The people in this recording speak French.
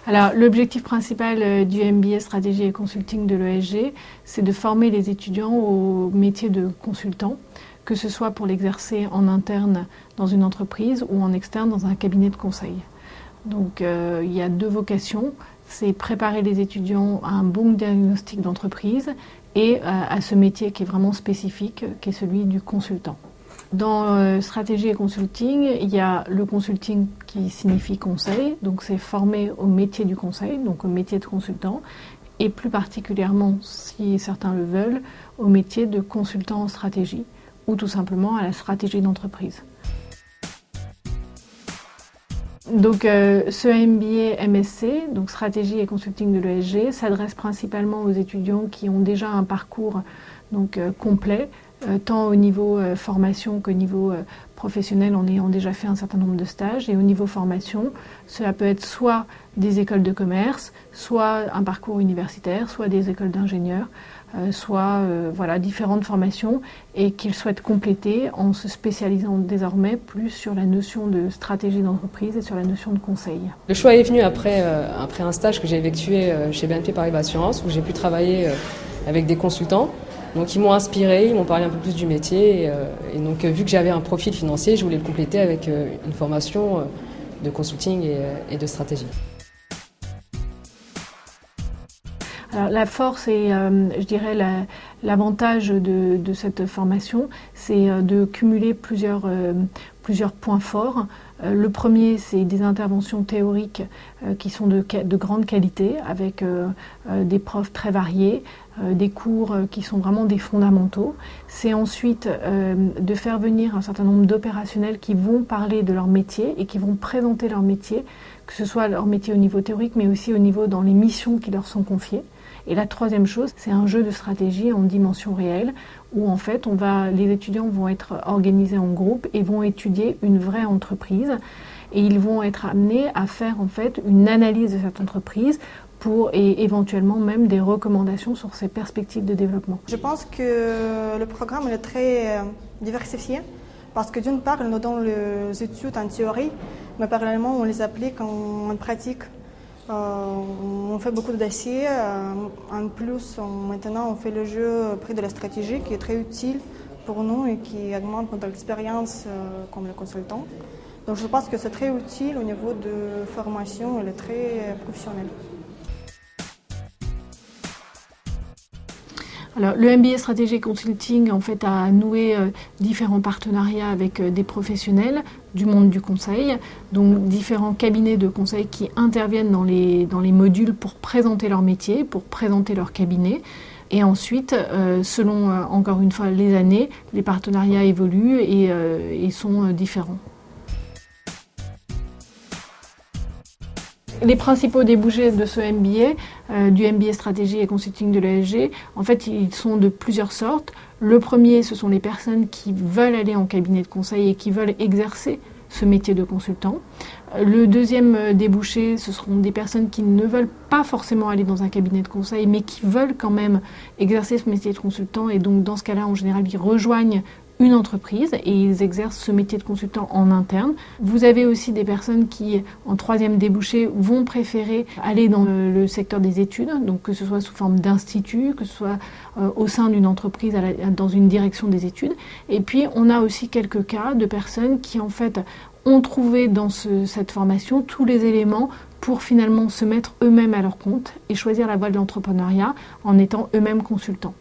Alors, l'objectif principal du MBA Stratégie et Consulting de l'ESG, c'est de former les étudiants au métier de consultant, que ce soit pour l'exercer en interne dans une entreprise ou en externe dans un cabinet de conseil. Donc, il y a deux vocations, c'est préparer les étudiants à un bon diagnostic d'entreprise et à ce métier qui est vraiment spécifique, qui est celui du consultant. Dans stratégie et consulting, il y a le consulting qui signifie conseil, donc c'est formé au métier du conseil, donc au métier de consultant, et plus particulièrement, si certains le veulent, au métier de consultant en stratégie, ou tout simplement à la stratégie d'entreprise. Donc ce MBA MSc, donc stratégie et consulting de l'ESG, s'adresse principalement aux étudiants qui ont déjà un parcours complet, tant au niveau formation qu'au niveau professionnel en ayant déjà fait un certain nombre de stages. Et au niveau formation, cela peut être soit des écoles de commerce, soit un parcours universitaire, soit des écoles d'ingénieurs, soit différentes formations et qu'ils souhaitent compléter en se spécialisant désormais plus sur la notion de stratégie d'entreprise et sur la notion de conseil. Le choix est venu après un stage que j'ai effectué chez BNP Paribas Assurance où j'ai pu travailler avec des consultants. Donc ils m'ont inspiré, ils m'ont parlé un peu plus du métier et donc vu que j'avais un profil financier, je voulais le compléter avec une formation de consulting et de stratégie. Alors, la force et je dirais l'avantage de cette formation, c'est de cumuler plusieurs points forts. Le premier, c'est des interventions théoriques qui sont de grande qualité, avec des profs très variés, des cours qui sont vraiment des fondamentaux. C'est ensuite de faire venir un certain nombre d'opérationnels qui vont parler de leur métier et qui vont présenter leur métier, que ce soit leur métier au niveau théorique, mais aussi au niveau dans les missions qui leur sont confiées. Et la troisième chose, c'est un jeu de stratégie en dimension réelle où en fait les étudiants vont être organisés en groupe et vont étudier une vraie entreprise et ils vont être amenés à faire en fait une analyse de cette entreprise et éventuellement même des recommandations sur ses perspectives de développement. Je pense que le programme est très diversifié parce que d'une part, nous donnons les études en théorie, mais parallèlement on les applique en pratique. On fait beaucoup de dossiers. En plus, maintenant, on fait le jeu près de la stratégie qui est très utile pour nous et qui augmente notre expérience comme le consultant. Donc, je pense que c'est très utile au niveau de formation, elle est très professionnelle. Alors, le MBA Stratégie et Consulting en fait, a noué différents partenariats avec des professionnels du monde du conseil, donc différents cabinets de conseil qui interviennent dans les modules pour présenter leur métier, pour présenter leur cabinet. Et ensuite, selon encore une fois les années, les partenariats évoluent et sont différents. Les principaux débouchés de ce MBA, du MBA Stratégie et Consulting de l'ESG, en fait, ils sont de plusieurs sortes. Le premier, ce sont les personnes qui veulent aller en cabinet de conseil et qui veulent exercer ce métier de consultant. Le deuxième débouché, ce seront des personnes qui ne veulent pas forcément aller dans un cabinet de conseil, mais qui veulent quand même exercer ce métier de consultant. Et donc, dans ce cas-là, en général, ils rejoignent une entreprise et ils exercent ce métier de consultant en interne. Vous avez aussi des personnes qui, en troisième débouché, vont préférer aller dans le secteur des études, donc que ce soit sous forme d'institut, que ce soit au sein d'une entreprise dans une direction des études. Et puis, on a aussi quelques cas de personnes qui, en fait, ont trouvé dans cette formation tous les éléments pour finalement se mettre eux-mêmes à leur compte et choisir la voie de l'entrepreneuriat en étant eux-mêmes consultants.